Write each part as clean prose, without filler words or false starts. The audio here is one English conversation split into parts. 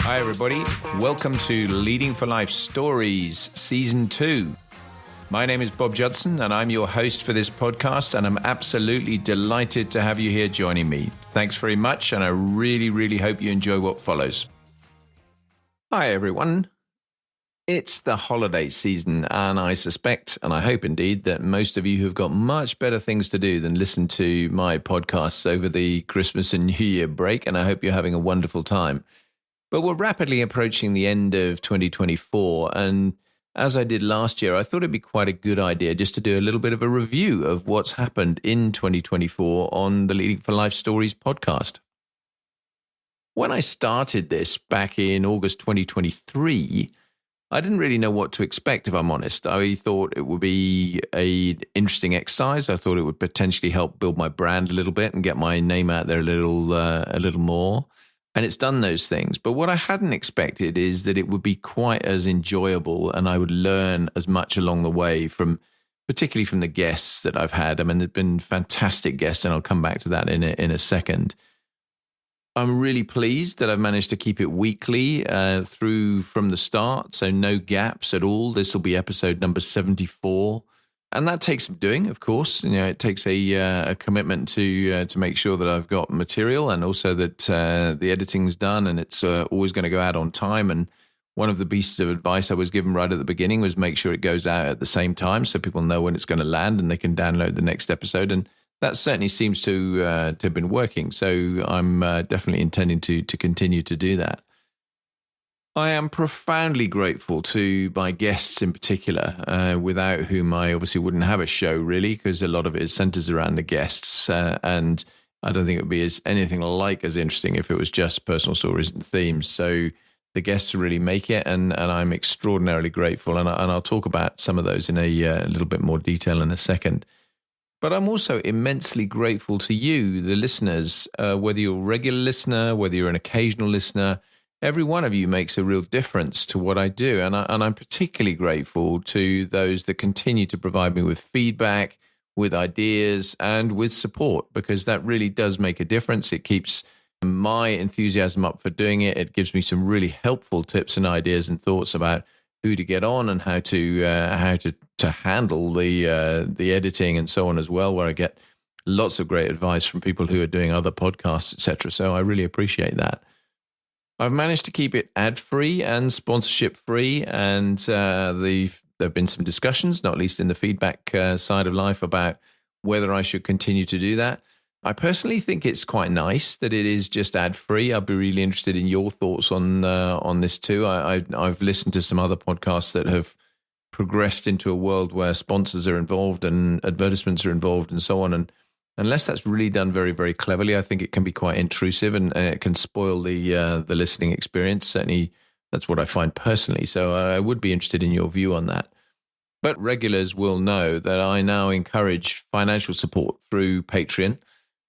Hi, everybody. Welcome to Leading for Life Stories, Season 2. My name is Bob Judson, and I'm your host for this podcast, and I'm absolutely delighted to have you here joining me. Thanks very much, and I really, really hope you enjoy what follows. Hi, everyone. It's the holiday season, and I suspect, and I hope indeed, that most of you have got much better things to do than listen to my podcasts over the Christmas and New Year break, and I hope you're having a wonderful time. But we're rapidly approaching the end of 2024, and as I did last year, I thought it'd be quite a good idea just to do a little bit of a review of what's happened in 2024 on the Leading for Life Stories podcast. When I started this back in August 2023, I didn't really know what to expect, if I'm honest. I thought it would be an interesting exercise. I thought it would potentially help build my brand a little bit and get my name out there a little more. And it's done those things. But what I hadn't expected is that it would be quite as enjoyable and I would learn as much along the way particularly from the guests that I've had. I mean, there've been fantastic guests, and I'll come back to that in a second. I'm really pleased that I've managed to keep it weekly through from the start, so no gaps at all. This will be episode number 74. And that takes some doing, of course. You know, it takes a commitment to make sure that I've got material, and also that the editing's done, and it's always going to go out on time. And one of the pieces of advice I was given right at the beginning was make sure it goes out at the same time, so people know when it's going to land and they can download the next episode. And that certainly seems to have been working. So I'm definitely intending to continue to do that. I am profoundly grateful to my guests in particular, without whom I obviously wouldn't have a show really, because a lot of it centers around the guests. And I don't think it would be anything like as interesting if it was just personal stories and themes. So the guests really make it, and I'm extraordinarily grateful. And I'll talk about some of those in a little bit more detail in a second. But I'm also immensely grateful to you, the listeners, whether you're a regular listener, whether you're an occasional listener. Every one of you makes a real difference to what I do. And I'm particularly grateful to those that continue to provide me with feedback, with ideas, and with support, because that really does make a difference. It keeps my enthusiasm up for doing it. It gives me some really helpful tips and ideas and thoughts about who to get on and how to handle the editing and so on as well, where I get lots of great advice from people who are doing other podcasts, etc. So I really appreciate that. I've managed to keep it ad-free and sponsorship-free, and there have been some discussions, not least in the feedback side of life, about whether I should continue to do that. I personally think it's quite nice that it is just ad-free. I'd be really interested in your thoughts on this too. I've listened to some other podcasts that have progressed into a world where sponsors are involved and advertisements are involved and so on, and unless that's really done very, very cleverly, I think it can be quite intrusive and it can spoil the listening experience. Certainly, that's what I find personally. So I would be interested in your view on that. But regulars will know that I now encourage financial support through Patreon,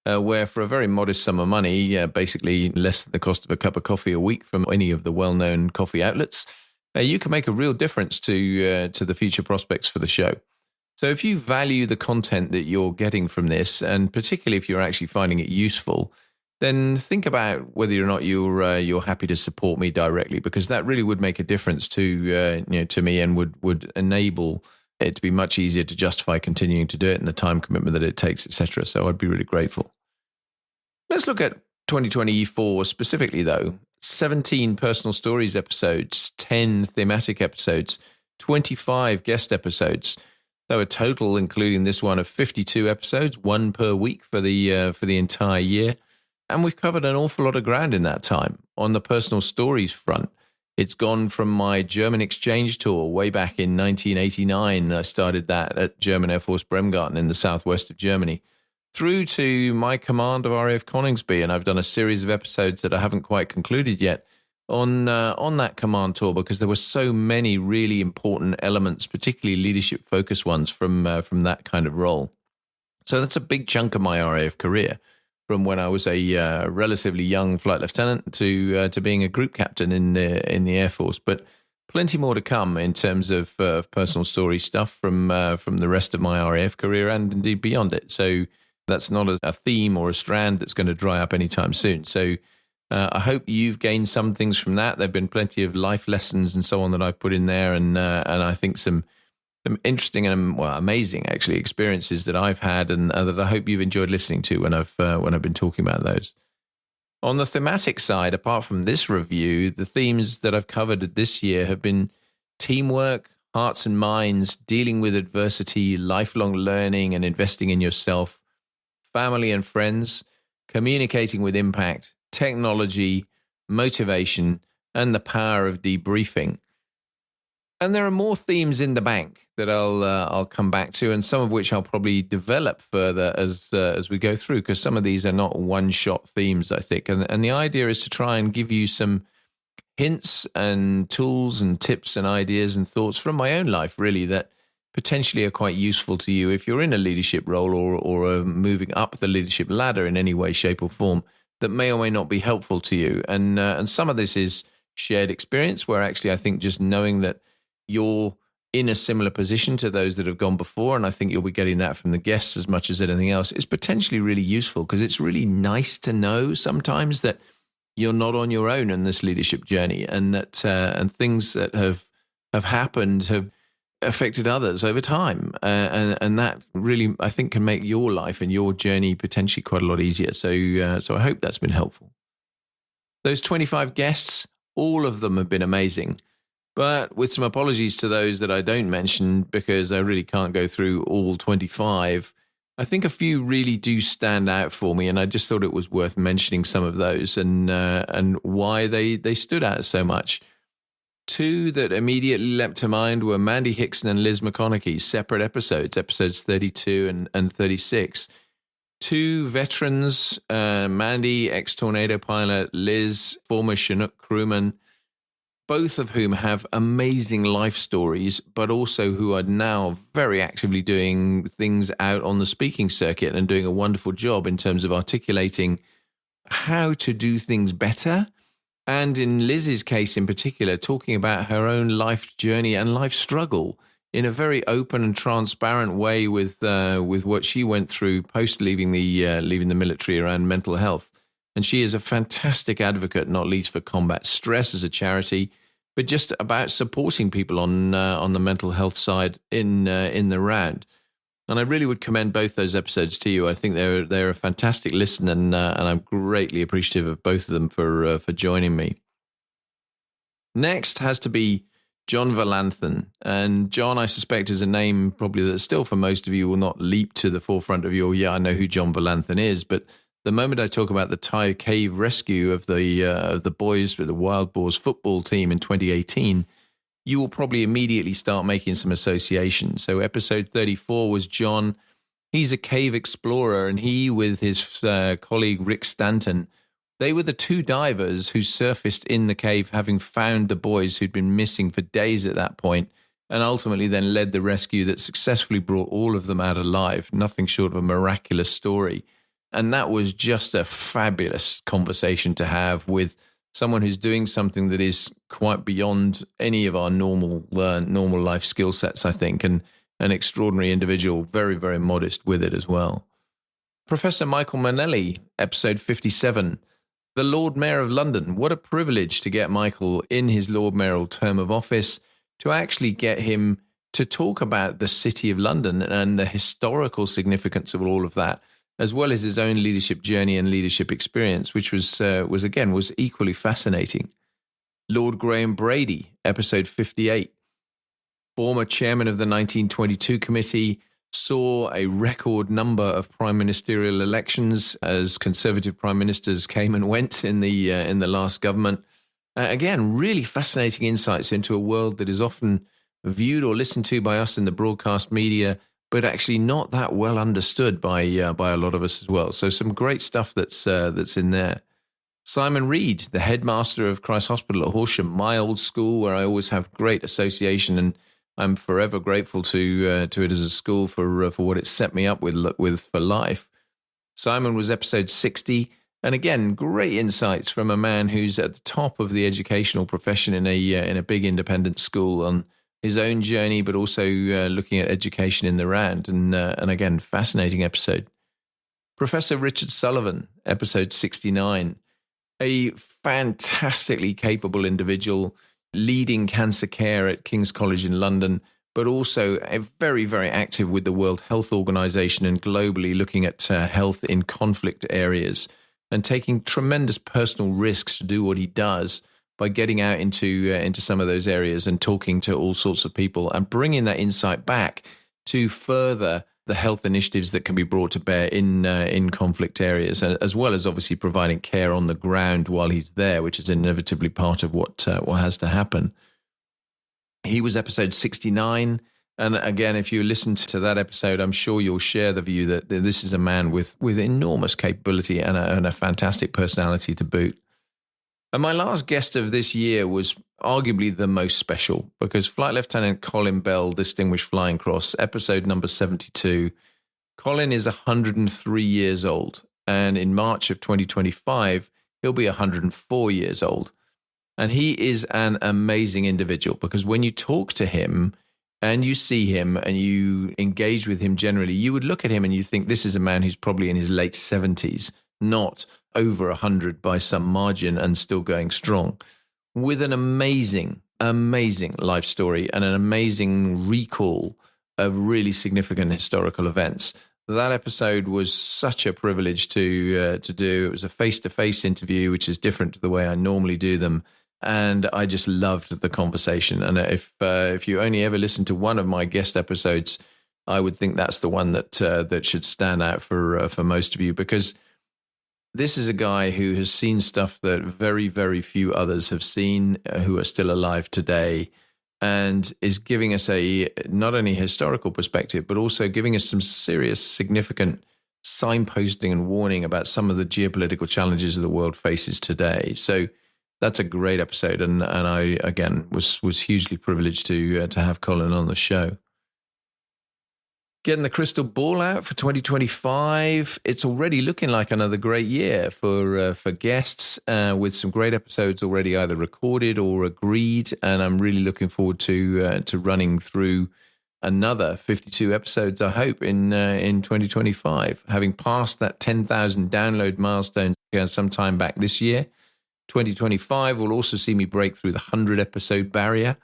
where for a very modest sum of money, basically less than the cost of a cup of coffee a week from any of the well-known coffee outlets, you can make a real difference to the future prospects for the show. So if you value the content that you're getting from this, and particularly if you're actually finding it useful, then think about whether or not you're happy to support me directly, because that really would make a difference to me, and would enable it to be much easier to justify continuing to do it and the time commitment that it takes, etc. So I'd be really grateful. Let's look at 2024 specifically, though. 17 personal stories episodes, 10 thematic episodes, 25 guest episodes. So a total, including this one, of 52 episodes, one per week for the entire year. And we've covered an awful lot of ground in that time. On the personal stories front, it's gone from my German exchange tour way back in 1989. I started that at German Air Force Bremgarten in the southwest of Germany, through to my command of RAF Coningsby. And I've done a series of episodes that I haven't quite concluded yet on that command tour, because there were so many really important elements, particularly leadership-focused ones from that kind of role. So that's a big chunk of my RAF career, from when I was a relatively young flight lieutenant to being a group captain in the Air Force. But plenty more to come in terms of personal story stuff from the rest of my RAF career, and indeed beyond it. So That's not a theme or a strand that's going to dry up anytime soon. So I hope you've gained some things from that. There have been plenty of life lessons and so on that I've put in there, and I think some interesting and amazing actually experiences that I've had, and that I hope you've enjoyed listening to when I've been talking about those. On the thematic side, apart from this review, the themes that I've covered this year have been teamwork, hearts and minds, dealing with adversity, lifelong learning and investing in yourself, family and friends, communicating with impact, technology, motivation, and the power of debriefing. And there are more themes in the bank that I'll come back to, and some of which I'll probably develop further as we go through, because some of these are not one-shot themes, I think. And the idea is to try and give you some hints and tools and tips and ideas and thoughts from my own life, really, that potentially are quite useful to you if you're in a leadership role or are moving up the leadership ladder in any way, shape, or form, that may or may not be helpful to you. And some of this is shared experience, where actually I think just knowing that you're in a similar position to those that have gone before, and I think you'll be getting that from the guests as much as anything else, is potentially really useful, because it's really nice to know sometimes that you're not on your own in this leadership journey, and that and things that have happened have affected others over time, and that really, I think, can make your life and your journey potentially quite a lot easier. So I hope that's been helpful. Those 25 guests, all of them have been amazing. But with some apologies to those that I don't mention, because I really can't go through all 25, I think a few really do stand out for me, and I just thought it was worth mentioning some of those and why they stood out so much. Two that immediately leapt to mind were Mandy Hickson and Liz McConaughey, separate episodes 32 and 36. Two veterans, Mandy, ex-Tornado pilot, Liz, former Chinook crewman, both of whom have amazing life stories, but also who are now very actively doing things out on the speaking circuit and doing a wonderful job in terms of articulating how to do things better. And in Liz's case in particular, talking about her own life journey and life struggle in a very open and transparent way with what she went through post leaving the military around mental health. And she is a fantastic advocate, not least for Combat Stress as a charity, but just about supporting people on the mental health side in the round. And I really would commend both those episodes to you. I think they're a fantastic listen, and I'm greatly appreciative of both of them for joining me. Next has to be John Valanthan. And John, I suspect, is a name probably that still for most of you will not leap to the forefront of your, I know who John Valanthan is, but the moment I talk about the Thai cave rescue of the boys with the Wild Boars football team in 2018, you will probably immediately start making some associations. So episode 34 was John. He's a cave explorer, and he, with his colleague Rick Stanton, they were the two divers who surfaced in the cave, having found the boys who'd been missing for days at that point, and ultimately then led the rescue that successfully brought all of them out alive. Nothing short of a miraculous story. And that was just a fabulous conversation to have with someone who's doing something that is quite beyond any of our normal life skill sets, I think, and an extraordinary individual, very, very modest with it as well. Professor Michael Manelli, episode 57, the Lord Mayor of London. What a privilege to get Michael in his Lord Mayoral term of office, to actually get him to talk about the City of London and the historical significance of all of that, as well as his own leadership journey and leadership experience, which was equally fascinating. Lord Graham Brady, episode 58, former chairman of the 1922 committee, saw a record number of prime ministerial elections as Conservative prime ministers came and went in the last government. Again, really fascinating insights into a world that is often viewed or listened to by us in the broadcast media, but actually not that well understood by a lot of us as well. So some great stuff that's in there. Simon Reed, the headmaster of Christ Hospital at Horsham, my old school, where I always have great association, and I'm forever grateful to it as a school for what it set me up with for life. Simon was episode 60, and again, great insights from a man who's at the top of the educational profession in a big independent school on his own journey, but also looking at education in the round. And again, fascinating episode. Professor Richard Sullivan, episode 69, a fantastically capable individual leading cancer care at King's College in London, but also a very, very active with the World Health Organization and globally looking at health in conflict areas and taking tremendous personal risks to do what he does by getting out into some of those areas and talking to all sorts of people and bringing that insight back to further the health initiatives that can be brought to bear in conflict areas, as well as obviously providing care on the ground while he's there, which is inevitably part of what has to happen. He was episode 69. And again, if you listen to that episode, I'm sure you'll share the view that this is a man with enormous capability and a fantastic personality to boot. And my last guest of this year was arguably the most special because Flight Lieutenant Colin Bell, Distinguished Flying Cross, episode number 72. Colin is 103 years old, and in March of 2025, he'll be 104 years old. And he is an amazing individual because when you talk to him and you see him and you engage with him generally, you would look at him and you think this is a man who's probably in his late 70s, not over 100 by some margin and still going strong, with an amazing life story and an amazing recall of really significant historical events. That episode was such a privilege to do. It was a face-to-face interview, which is different to the way I normally do them. And I just loved the conversation. And if you only ever listen to one of my guest episodes, I would think that's the one that should stand out for most of you, because this is a guy who has seen stuff that very, very few others have seen who are still alive today, and is giving us a not only historical perspective, but also giving us some serious, significant signposting and warning about some of the geopolitical challenges the world faces today. So that's a great episode, and I again was hugely privileged to have Colin on the show. Getting the crystal ball out for 2025, it's already looking like another great year for guests, with some great episodes already either recorded or agreed, and I'm really looking forward to running through another 52 episodes, I hope, in 2025. Having passed that 10,000 download milestone some time back this year, 2025 will also see me break through the 100 episode barrier.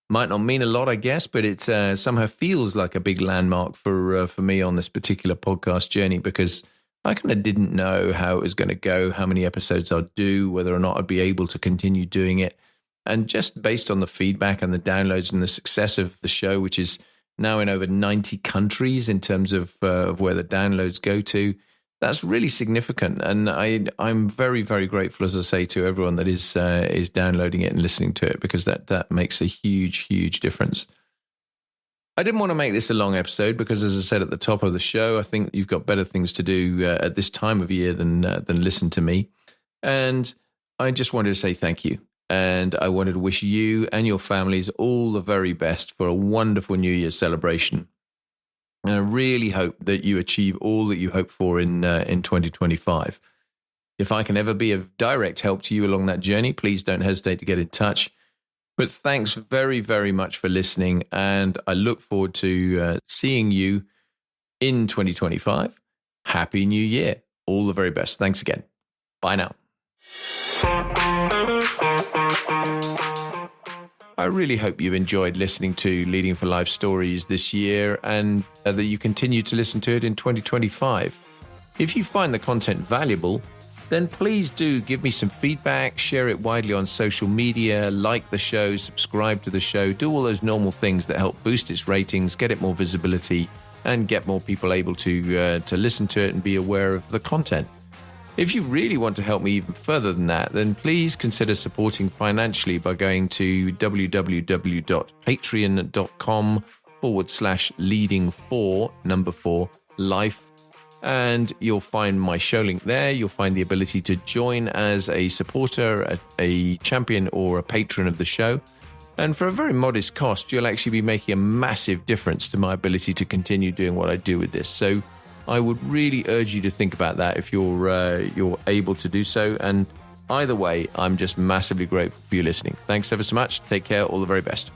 Might not mean a lot, I guess, but it somehow feels like a big landmark for me on this particular podcast journey, because I kind of didn't know how it was going to go, how many episodes I'd do, whether or not I'd be able to continue doing it. And just based on the feedback and the downloads and the success of the show, which is now in over 90 countries in terms of where the downloads go to, that's really significant. And I'm very, very grateful, as I say, to everyone that is downloading it and listening to it, because that makes a huge, huge difference. I didn't want to make this a long episode because, as I said at the top of the show, I think you've got better things to do at this time of year than listen to me. And I just wanted to say thank you. And I wanted to wish you and your families all the very best for a wonderful New Year celebration. And I really hope that you achieve all that you hope for in 2025. If I can ever be of direct help to you along that journey, please don't hesitate to get in touch. But thanks very, very much for listening. And I look forward to seeing you in 2025. Happy New Year. All the very best. Thanks again. Bye now. I really hope you've enjoyed listening to Leading for Life Stories this year, and that you continue to listen to it in 2025. If you find the content valuable, then please do give me some feedback, share it widely on social media, like the show, subscribe to the show, do all those normal things that help boost its ratings, get it more visibility, and get more people able to listen to it and be aware of the content. If you really want to help me even further than that, then please consider supporting financially by going to www.patreon.com/leading4 and you'll find my show link there. You'll find the ability to join as a supporter, a champion, or a patron of the show. And for a very modest cost, you'll actually be making a massive difference to my ability to continue doing what I do with this. So I would really urge you to think about that if you're able to do so. And either way, I'm just massively grateful for you listening. Thanks ever so much. Take care. All the very best.